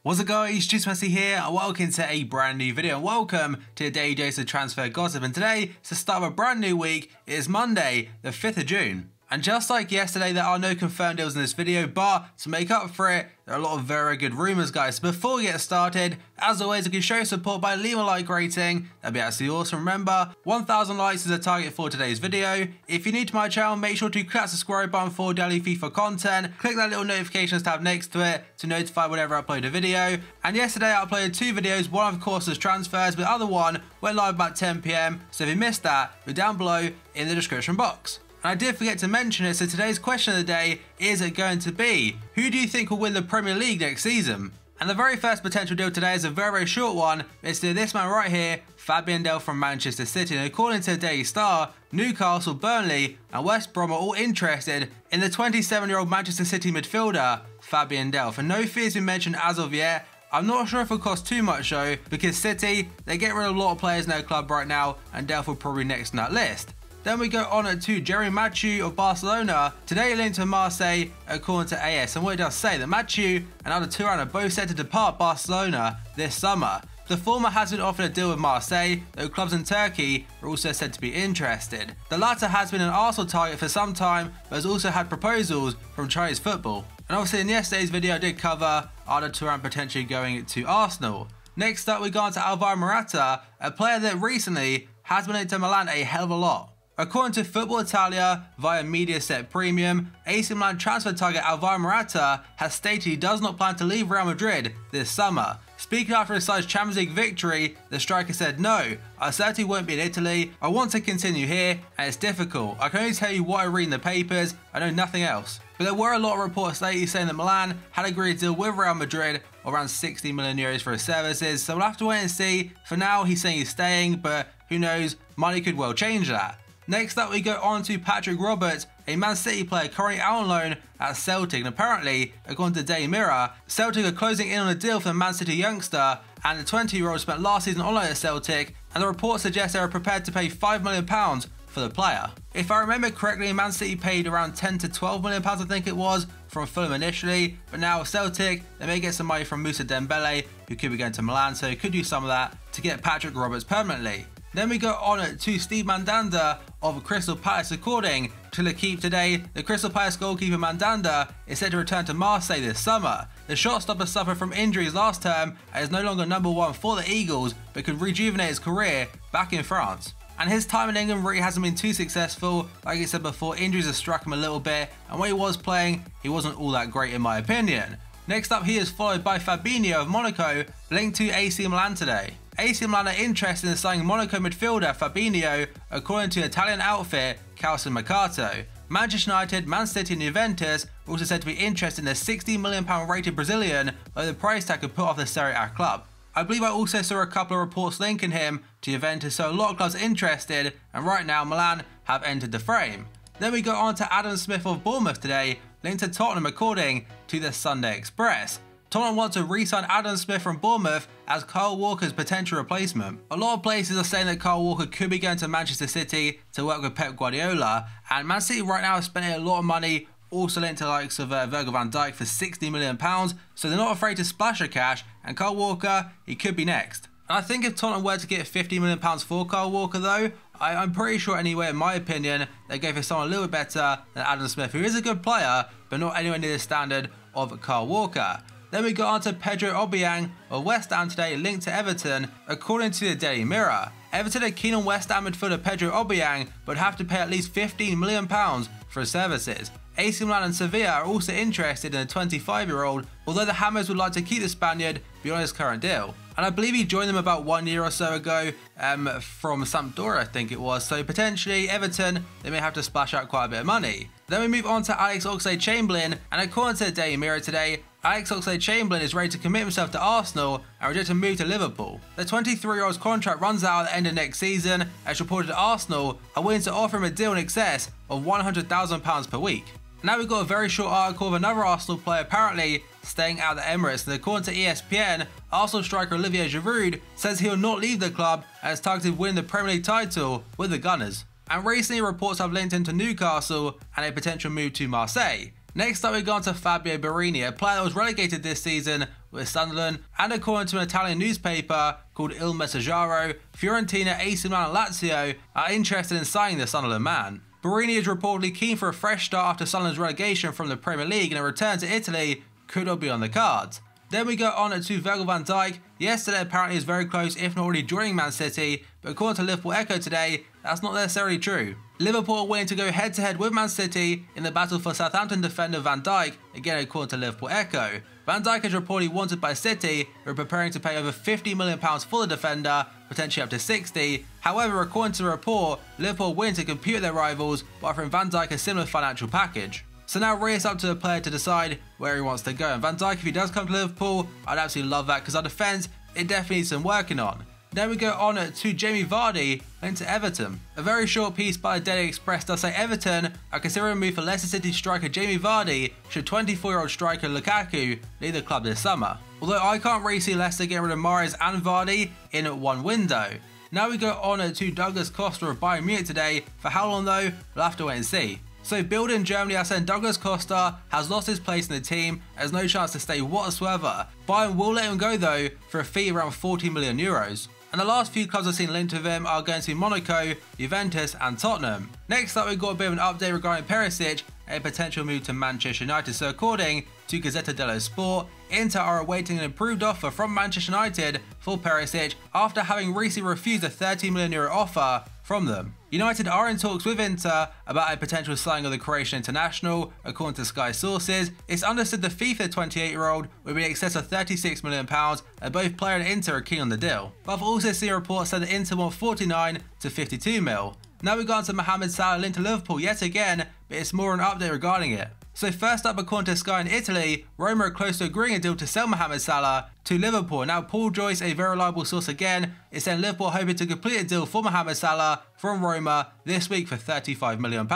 What's up guys, it's Just Messi here and welcome to a brand new video and welcome to a daily dose of transfer gossip. And today, it's the start of a brand new week. It is Monday, the 5th of June. And just like yesterday, there are no confirmed deals in this video, but to make up for it, there are a lot of very good rumours, guys. So before we get started, as always, you can show support by leaving a like rating. That'd be absolutely awesome. Remember, 1,000 likes is a target for today's video. If you're new to my channel, make sure to click that subscribe button for daily FIFA content. Click that little notifications tab next to it to notify whenever I upload a video. And yesterday, I uploaded two videos. One, of course, was transfers, but the other one went live about 10 PM. So if you missed that, we're down below in the description box. And I did forget to mention it, so today's question of the day is it going to be, who do you think will win the Premier League next season? And the very first potential deal today is a very short one. It's to this man right here, FABIAN DELPH from Manchester City. And according to the Daily Star, Newcastle, Burnley and West Brom are all interested in the 27-year-old Manchester City midfielder, FABIAN DELPH. And no fee has been mentioned as of yet. I'm not sure if it'll cost too much though, because City, they get rid of a lot of players in their club right now, and DELPH will probably next on that list. Then we go on to Jerry Mathieu of Barcelona. Today linked to Marseille according to AS, and what it does say that Mathieu and other Distrion are both set to depart Barcelona this summer. The former has been offered a deal with Marseille, though clubs in Turkey are also said to be interested. The latter has been an Arsenal target for some time, but has also had proposals from Chinese football. And obviously in yesterday's video I did cover Arda Turan potentially going to Arsenal. Next up we go on to Alvaro Morata, a player that recently has been linked to Milan a hell of a lot. According to Football Italia via Mediaset Premium, AC Milan transfer target Alvaro Morata has stated he does not plan to leave Real Madrid this summer. Speaking after his side's Champions League victory, the striker said, "No, I certainly won't be in Italy. I want to continue here and it's difficult. I can only tell you what I read in the papers, I know nothing else." But there were a lot of reports lately saying that Milan had agreed a deal with Real Madrid of around 60 million euros for his services, so we'll have to wait and see. For now, he's saying he's staying, but who knows, money could well change that. Next up we go on to Patrick Roberts, a Man City player currently out on loan at Celtic, and apparently, according to Daily Mirror, Celtic are closing in on a deal for the Man City youngster, and the 20-year-old spent last season on loan at Celtic, and the report suggests they are prepared to pay £5 million for the player. If I remember correctly, Man City paid around £10 to £12 million I think it was, from Fulham initially, but now Celtic, they may get some money from Moussa Dembele, who could be going to Milan, so could use some of that to get Patrick Roberts permanently. Then we go on to Steve Mandanda of Crystal Palace. According to L'Equipe today, the Crystal Palace goalkeeper Mandanda is set to return to Marseille this summer. The shot-stopper suffered from injuries last term and is no longer number one for the Eagles, but could rejuvenate his career back in France. And his time in England really hasn't been too successful. Like I said before, injuries have struck him a little bit, and when he was playing, he wasn't all that great in my opinion. Next up, he is followed by Fabinho of Monaco, linked to AC Milan today. AC Milan are interested in signing Monaco midfielder Fabinho, according to Italian outfit Calciomercato. Manchester United, Man City and Juventus are also said to be interested in the £60 million rated Brazilian, though the price tag could put off the Serie A club. I believe I also saw a couple of reports linking him to Juventus, so a lot of clubs are interested, and right now Milan have entered the frame. Then we go on to Adam Smith of Bournemouth today, linked to Tottenham according to the Sunday Express. Tottenham want to re-sign Adam Smith from Bournemouth as Kyle Walker's potential replacement. A lot of places are saying that Kyle Walker could be going to Manchester City to work with Pep Guardiola, and Man City right now is spending a lot of money, also linked to the likes of Virgil van Dijk for £60 million, so they're not afraid to splash the cash, and Kyle Walker, he could be next. And I think if Tottenham were to get £50 million for Kyle Walker though, I'm pretty sure anyway, in my opinion, they go for someone a little bit better than Adam Smith, who is a good player, but not anywhere near the standard of Kyle Walker. Then we go on to Pedro Obiang of West Ham today, linked to Everton, according to the Daily Mirror. Everton are keen on West Ham midfielder Pedro Obiang, but have to pay at least £15 million for his services. AC Milan and Sevilla are also interested in the 25-year-old, although the Hammers would like to keep the Spaniard beyond his current deal. And I believe he joined them about 1 year or so ago from Sampdoria, I think it was, so potentially Everton, they may have to splash out quite a bit of money. Then we move on to Alex Oxlade-Chamberlain, and according to the Daily Mirror today, Alex Oxlade-Chamberlain is ready to commit himself to Arsenal and reject a move to Liverpool. The 23-year-old's contract runs out at the end of next season, as reported that Arsenal are willing to offer him a deal in excess of £100,000 per week. Now we've got a very short article of another Arsenal player apparently staying out of the Emirates, and according to ESPN, Arsenal striker Olivier Giroud says he will not leave the club and is targeted winning the Premier League title with the Gunners. And recently reports have linked him to Newcastle and a potential move to Marseille. Next up we go on to Fabio Borini, a player that was relegated this season with Sunderland, and according to an Italian newspaper called Il Messaggero, Fiorentina, AC Milan and Lazio are interested in signing the Sunderland man. Borini is reportedly keen for a fresh start after Sunderland's relegation from the Premier League, and a return to Italy could not be on the cards. Then we go on to Virgil van Dijk. Yesterday apparently he was very close, if not already joining Man City, but according to Liverpool Echo today, that's not necessarily true. Liverpool are willing to go head to head with Man City in the battle for Southampton defender Van Dijk, again according to Liverpool Echo. Van Dijk is reportedly wanted by City, who are preparing to pay over £50 million for the defender, potentially up to 60. However, according to the report, Liverpool are willing to compete with their rivals by offering Van Dijk a similar financial package. So now really it's up to the player to decide where he wants to go. And Van Dijk, if he does come to Liverpool, I'd absolutely love that because our defence, it definitely needs some working on. Then we go on to Jamie Vardy linked to Everton. A very short piece by the Daily Express does say Everton are considering a move for Leicester City striker Jamie Vardy should 24-year-old striker Lukaku leave the club this summer. Although I can't really see Leicester getting rid of Mahrez and Vardy in one window. Now we go on to Douglas Costa of Bayern Munich today. For how long though, we'll have to wait and see. So Bild in Germany are saying Douglas Costa has lost his place in the team, has no chance to stay whatsoever. Bayern will let him go though for a fee of around €40 million. And the last few clubs I've seen linked with him are going to be Monaco, Juventus and Tottenham. Next up we've got a bit of an update regarding Perisic, a potential move to Manchester United. So according to Gazzetta dello Sport, Inter are awaiting an improved offer from Manchester United for Perisic after having recently refused a €30 million offer from them. United are in talks with Inter about a potential signing of the Croatian international. According to Sky sources, it's understood the FIFA 28-year-old will be in excess of £36 million, and both player and Inter are keen on the deal. But I've also seen reports saying that Inter want 49 to 52 mil. Now we've gone to Mohamed Salah linked to Liverpool yet again, but it's more an update regarding it. So first up, according to Sky in Italy, Roma are close to agreeing a deal to sell Mohamed Salah to Liverpool. Now Paul Joyce, a very reliable source again, is saying Liverpool are hoping to complete a deal for Mohamed Salah from Roma this week for £35 million.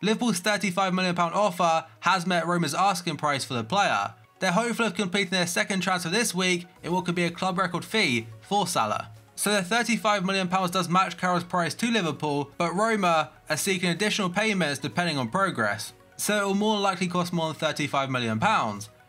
Liverpool's £35 million offer has met Roma's asking price for the player. They're hopeful of completing their second transfer this week in what could be a club record fee for Salah. So the £35 million does match Carroll's price to Liverpool, but Roma are seeking additional payments depending on progress. So it will more likely cost more than £35 million.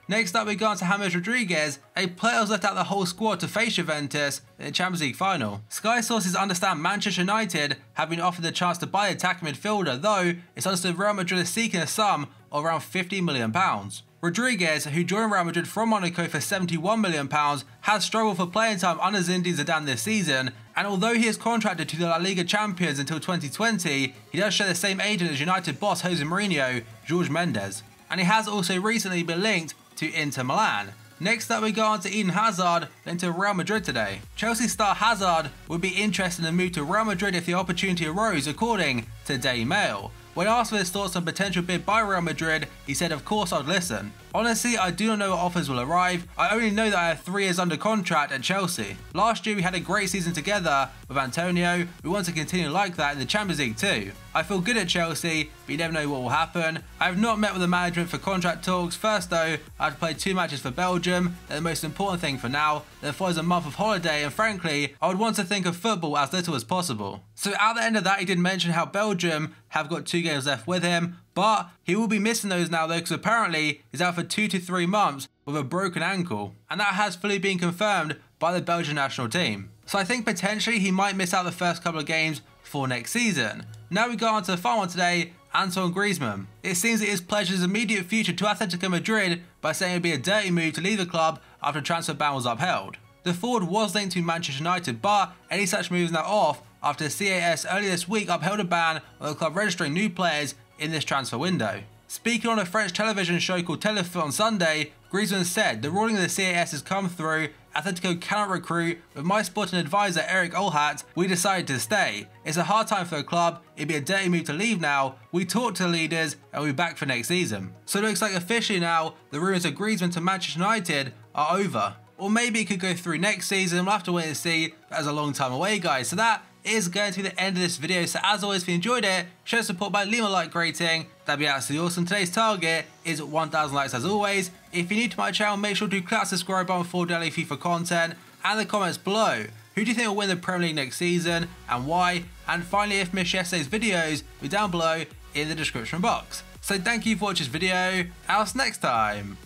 Next up we go on to James Rodriguez, a player who's left out the whole squad to face Juventus in the Champions League final. Sky sources understand Manchester United have been offered the chance to buy the attacking midfielder, though it's understood Real Madrid is seeking a sum of around £50 million. Rodriguez, who joined Real Madrid from Monaco for £71 million, has struggled for playing time under Zinedine Zidane this season, and although he is contracted to the La Liga champions until 2020, he does share the same agent as United boss Jose Mourinho, Jorge Mendes, and he has also recently been linked to Inter Milan. Next up we go on to Eden Hazard linked to Real Madrid today. Chelsea star Hazard would be interested in a move to Real Madrid if the opportunity arose, according to Daily Mail. When asked for his thoughts on potential bid by Real Madrid, he said, "Of course I'd listen. Honestly, I do not know what offers will arrive. I only know that I have 3 years under contract at Chelsea. Last year we had a great season together with Antonio. We want to continue like that in the Champions League too. I feel good at Chelsea, but you never know what will happen. I have not met with the management for contract talks. First though, I have to play 2 matches for Belgium. They're the most important thing for now. Then follows a month of holiday, and frankly, I would want to think of football as little as possible." So at the end of that, he did mention how Belgium have got 2 games left with him, but he will be missing those now though, because apparently he's out for 2 to 3 months with a broken ankle, and that has fully been confirmed by the Belgian national team. So I think potentially he might miss out the first couple of games for next season. Now we go on to the final one today, Antoine Griezmann. It seems it is pledged his immediate future to Atletico Madrid by saying it would be a dirty move to leave the club after a transfer ban was upheld. The forward was linked to Manchester United, but any such move is now off after the CAS earlier this week upheld a ban on the club registering new players in this transfer window. Speaking on a French television show called Téléfoot on Sunday, Griezmann said, "The ruling of the CAS has come through. Atletico cannot recruit. With my sporting advisor Eric Olhat, we decided to stay. It's a hard time for the club. It'd be a dirty move to leave now. We talked to the leaders and we'll be back for next season." So it looks like officially now the rumours of Griezmann to Manchester United are over. Or maybe it could go through next season. We'll have to wait and see. That's a long time away, guys. So that is going to be the end of this video. So as always, if you enjoyed it, show support by leaving a like rating. That'd be absolutely awesome. Today's target is 1,000 likes as always. If you're new to my channel, make sure to click that subscribe button for daily FIFA content, and the comments below. Who do you think will win the Premier League next season and why? And finally, if you missed yesterday's videos, be down below in the description box. So thank you for watching this video, I'll see you next time.